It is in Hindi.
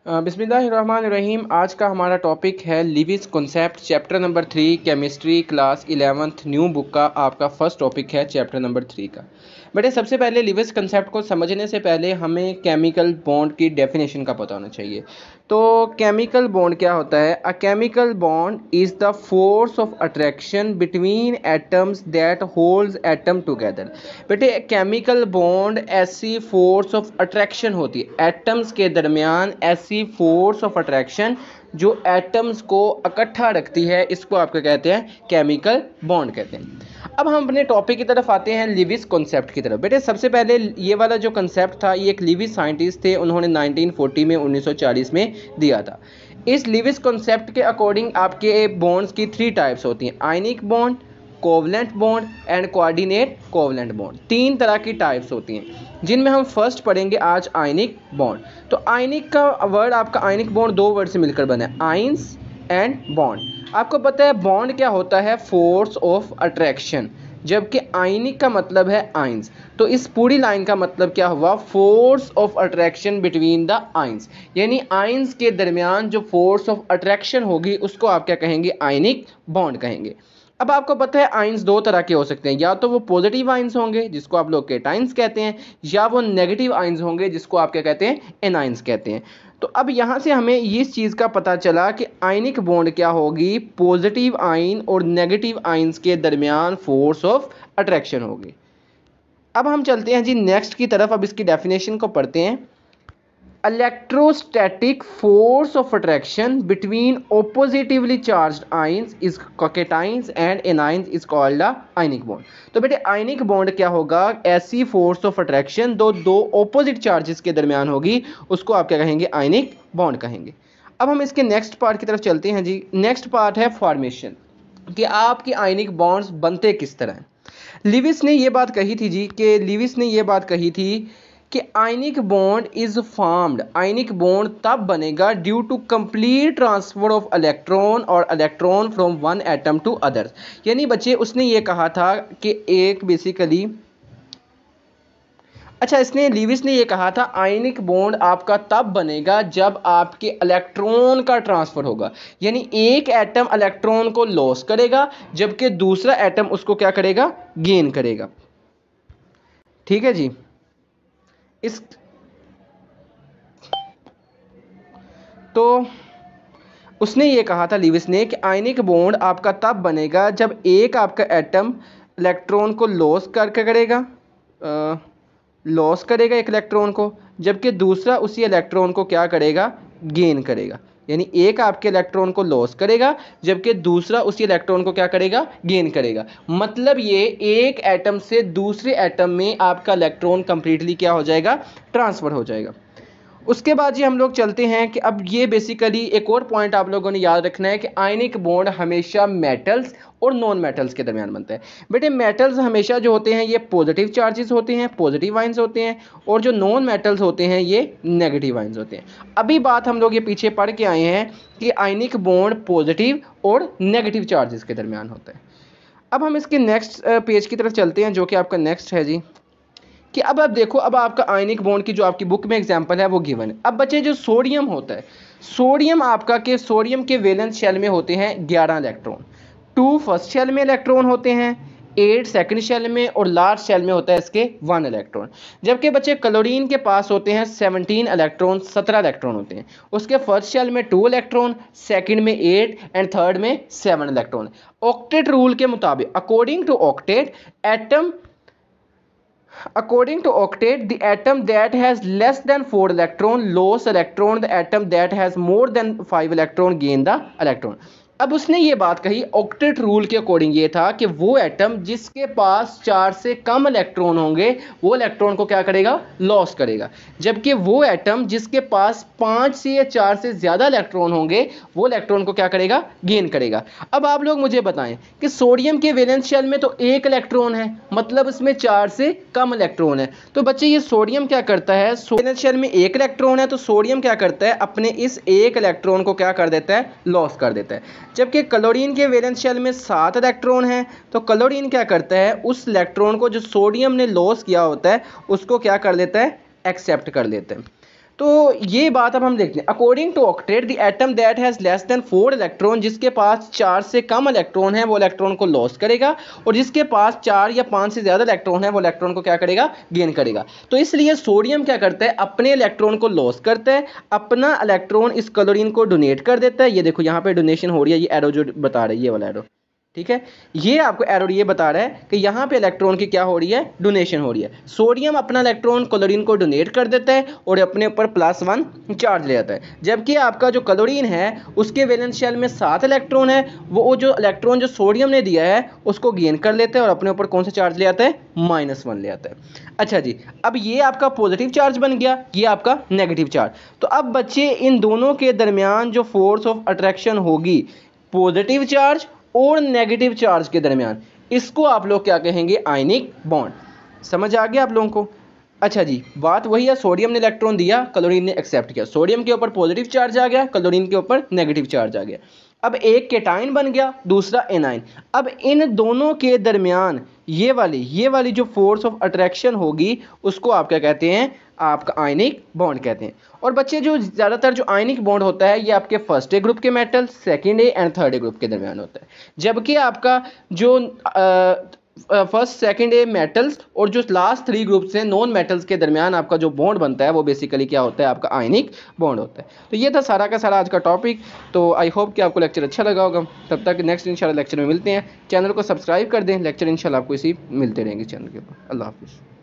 बिस्मिल्लाहिर्रहमानिर्रहीम। आज का हमारा टॉपिक है Lewis concept, chapter number 3, chemistry, class 11th, new book का आपका फर्स्ट टॉपिक है चैप्टर नंबर 3 का। बेटे सबसे पहले लिविस कॉन्सेप्ट को समझने से पहले हमें केमिकल बॉन्ड की डेफिनेशन का पता होना चाहिए। तो केमिकल बॉन्ड क्या होता है? A chemical bond is the force of attraction between atoms that holds atom together. बेटे केमिकल बॉन्ड ऐसी फोर्स ऑफ अट्रैक्शन होती है एटम्स के दरमियान, ऐसी फोर्स ऑफ अट्रैक्शन जो एटम्स को इकट्ठा रखती है, इसको आपको कहते हैं केमिकल बॉन्ड कहते हैं। अब हम अपने टॉपिक की तरफ आते हैं, लिविस कॉन्सेप्ट की तरफ। बेटे सबसे पहले ये वाला जो कॉन्सेप्ट था, ये एक लिविस साइंटिस्ट थे, उन्होंने 1940 में 1940 में दिया था। इस लिविस कॉन्सेप्ट के अकॉर्डिंग आपके बॉन्ड्स की 3 टाइप्स होती हैं: ionic bond, covalent bond and coordinate covalent bond. 3 तरह की टाइप्स होती हैं, जिनमें हम फर्स्ट पढ़ेंगे आज आयनिक बॉन्ड। तो आयनिक का वर्ड, आपका आयनिक बॉन्ड 2 वर्ड से मिलकर बना है, आइंस एंड बॉन्ड। आपको पता है बॉन्ड क्या होता है? फोर्स ऑफ अट्रैक्शन, जबकि आयनिक का मतलब है आइंस। तो इस पूरी लाइन का मतलब क्या हुआ? Force of attraction between the ions, यानी आइंस के दरमियान जो फोर्स ऑफ अट्रैक्शन होगी उसको आप क्या कहेंगे? आयनिक बॉन्ड कहेंगे। अब आपको पता है आइंस 2 तरह के हो सकते हैं, या तो वो पॉजिटिव आइंस होंगे जिसको आप लोग केटाइंस कहते हैं, या वो नेगेटिव आइंस होंगे जिसको आप क्या कहते हैं? एनाइंस कहते हैं। तो अब यहाँ से हमें इस चीज़ का पता चला कि आयनिक बॉन्ड क्या होगी? पॉजिटिव आइन और नेगेटिव आइंस के दरमियान फोर्स ऑफ अट्रैक्शन होगी। अब हम चलते हैं जी नेक्स्ट की तरफ, अब इसकी डेफिनेशन को पढ़ते हैं। Electrostatic force of attraction between oppositively charged ions is cations and anions is called a ionic bond। तो बेटे आयनिक बॉन्ड क्या होगा? ऐसी फोर्स ऑफ अट्रैक्शन दो ऑपोजिट चार्जेस के दरमियान होगी, उसको आप क्या कहेंगे? आयनिक बॉन्ड कहेंगे। अब हम इसके नेक्स्ट पार्ट की तरफ चलते हैं जी। नेक्स्ट पार्ट है फॉर्मेशन, कि आपकी आयनिक बॉन्ड्स बनते किस तरह हैं। लिविस ने ये बात कही थी जी, कि लिविस ने ये बात कही थी कि ionic bond is formed, ionic bond तब बनेगा due to complete transfer of electron और electron from one atom to others. यानी बच्चे उसने ये कहा था कि एक बेसिकली, अच्छा इसने लिविस ने ये कहा था आयनिक बॉन्ड आपका तब बनेगा जब आपके इलेक्ट्रॉन का ट्रांसफर होगा, यानी एक एटम इलेक्ट्रॉन को लॉस करेगा जबकि दूसरा एटम उसको क्या करेगा? गेन करेगा। ठीक है जी। इस तो उसने ये कहा था लिविस ने कि आयनिक बॉन्ड आपका तब बनेगा जब एक आपका एटम इलेक्ट्रॉन को लॉस करेगा एक इलेक्ट्रॉन को, जबकि दूसरा उसी इलेक्ट्रॉन को क्या करेगा? गेन करेगा। यानी एक आपके इलेक्ट्रॉन को लॉस करेगा जबकि दूसरा उसी इलेक्ट्रॉन को क्या करेगा? गेन करेगा। मतलब ये एक एटम से दूसरे एटम में आपका इलेक्ट्रॉन कंप्लीटली क्या हो जाएगा? ट्रांसफर हो जाएगा। उसके बाद जी हम लोग चलते हैं कि अब ये बेसिकली एक और पॉइंट आप लोगों ने याद रखना है कि आयनिक बॉन्ड हमेशा मेटल्स और नॉन मेटल्स के दरमियान बनता है। बेटे मेटल्स हमेशा जो होते हैं ये पॉजिटिव चार्जेस होते हैं, पॉजिटिव आइंस होते हैं, और जो नॉन मेटल्स होते हैं ये नेगेटिव आइंस होते हैं। अभी बात हम लोग ये पीछे पढ़ के आए हैं कि आयनिक बॉन्ड पॉजिटिव और नेगेटिव चार्जेस के दरमियान होता है। अब हम इसके नेक्स्ट पेज की तरफ चलते हैं, जो कि आपका नेक्स्ट है जी, कि अब आप देखो, अब आपका आयनिक बॉन्ड की जो आपकी बुक में एग्जांपल है वो गिवन है। अब बच्चे जो सोडियम होता है, सोडियम आपका के सोडियम के वैलेंस शेल में होते हैं 11 इलेक्ट्रॉन, 2 फर्स्ट शेल में इलेक्ट्रॉन होते हैं, 8 सेकंड शेल में, और लास्ट शेल में होता है इसके 1 इलेक्ट्रॉन। जबकि बच्चे क्लोरीन के पास होते हैं 17 इलेक्ट्रॉन, 17 इलेक्ट्रॉन होते हैं। उसके फर्स्ट शेल में 2 इलेक्ट्रॉन, सेकंड में 8 एंड थर्ड में 7 इलेक्ट्रॉन। ऑक्टेट रूल के मुताबिक, according to octet, according to octet, the atom that has less than 4 electron lose electron, the atom that has more than 5 electron gain the electron। अब उसने ये बात कही ऑक्टेट रूल के अकॉर्डिंग, ये था कि वो एटम जिसके पास 4 से कम इलेक्ट्रॉन होंगे वो इलेक्ट्रॉन को क्या करेगा? लॉस करेगा, जबकि वो एटम जिसके पास 5 से या 4 से ज़्यादा इलेक्ट्रॉन होंगे वो इलेक्ट्रॉन को क्या करेगा? गेन करेगा। अब आप लोग मुझे बताएं कि सोडियम के वैलेंस शेल में तो 1 इलेक्ट्रॉन है, मतलब इसमें 4 से कम इलेक्ट्रॉन है। तो बच्चे ये सोडियम क्या करता है? वैलेंस शेल में 1 इलेक्ट्रॉन है, तो सोडियम क्या करता है? अपने इस 1 इलेक्ट्रॉन को क्या कर देता है? लॉस कर देता है। जबकि क्लोरीन के वैलेंस शेल में 7 इलेक्ट्रॉन हैं, तो क्लोरीन क्या करता है? उस इलेक्ट्रॉन को जो सोडियम ने लॉस किया होता है उसको क्या कर लेता है? एक्सेप्ट कर लेते हैं। तो ये बात अब हम देखते हैं। According to octet the atom that has less than 4 electron, जिसके पास 4 से कम इलेक्ट्रॉन है वो इलेक्ट्रॉन को लॉस करेगा, और जिसके पास 4 या 5 से ज़्यादा इलेक्ट्रॉन है वो इलेक्ट्रॉन को क्या करेगा, गेन करेगा। तो इसलिए सोडियम क्या करता है, अपने इलेक्ट्रॉन को लॉस करता है, अपना इलेक्ट्रॉन इस क्लोरीन को डोनेट कर देता है। ये देखो यहाँ पे डोनेशन हो रही है, ये एरो जो बता रही है, ये वाला एरो, ठीक है, ये आपको एरो ये बता रहा है कि यहाँ पे इलेक्ट्रॉन की क्या हो रही है, डोनेशन हो रही है। सोडियम अपना इलेक्ट्रॉन क्लोरीन को डोनेट कर देता है और अपने ऊपर +1 चार्ज ले आता है, जबकि आपका जो क्लोरीन है उसके वैलेंस शेल में 7 इलेक्ट्रॉन है, वो जो इलेक्ट्रॉन जो सोडियम ने दिया है उसको गेन कर लेता है और अपने ऊपर कौन सा चार्ज ले आता है, -1 ले आता है। अच्छा जी, अब ये आपका पॉजिटिव चार्ज बन गया, ये आपका नेगेटिव चार्ज। तो अब बच्चे इन दोनों के दरमियान जो फोर्स ऑफ अट्रैक्शन होगी पॉजिटिव चार्ज और नेगेटिव चार्ज के दरमियान, इसको आप लोग क्या कहेंगे, आयनिक बॉन्ड। समझ आ गया आप लोगों को। अच्छा जी, बात वही है, सोडियम ने इलेक्ट्रॉन दिया, क्लोरीन ने एक्सेप्ट किया, सोडियम के ऊपर पॉजिटिव चार्ज आ गया, क्लोरीन के ऊपर नेगेटिव चार्ज आ गया। अब एक केटाइन बन गया, दूसरा एनाइन। अब इन दोनों के दरमियान ये वाली जो फोर्स ऑफ अट्रैक्शन होगी उसको आप क्या कहते हैं, आपका आयनिक बॉन्ड कहते हैं। और बच्चे जो ज़्यादातर जो आयनिक बॉन्ड होता है ये आपके फर्स्ट ए ग्रुप के metal, second A and third A group के दरमियान होता है, जबकि आपका जो फर्स्ट सेकंड ए मेटल्स और जो लास्ट 3 ग्रुप्स हैं नॉन मेटल्स के दरमियान आपका जो बॉन्ड बनता है वो बेसिकली क्या होता है, आपका आयनिक बॉन्ड होता है। तो ये था सारा का सारा आज का टॉपिक। तो आई होप कि आपको लेक्चर अच्छा लगा होगा। तब तक नेक्स्ट इंशाल्लाह लेक्चर में मिलते हैं। चैनल को सब्सक्राइब कर दें, लेक्चर इंशाल्लाह आपको इसी मिलते रहेंगे चैनल के ऊपर। अल्लाह हाफिज़।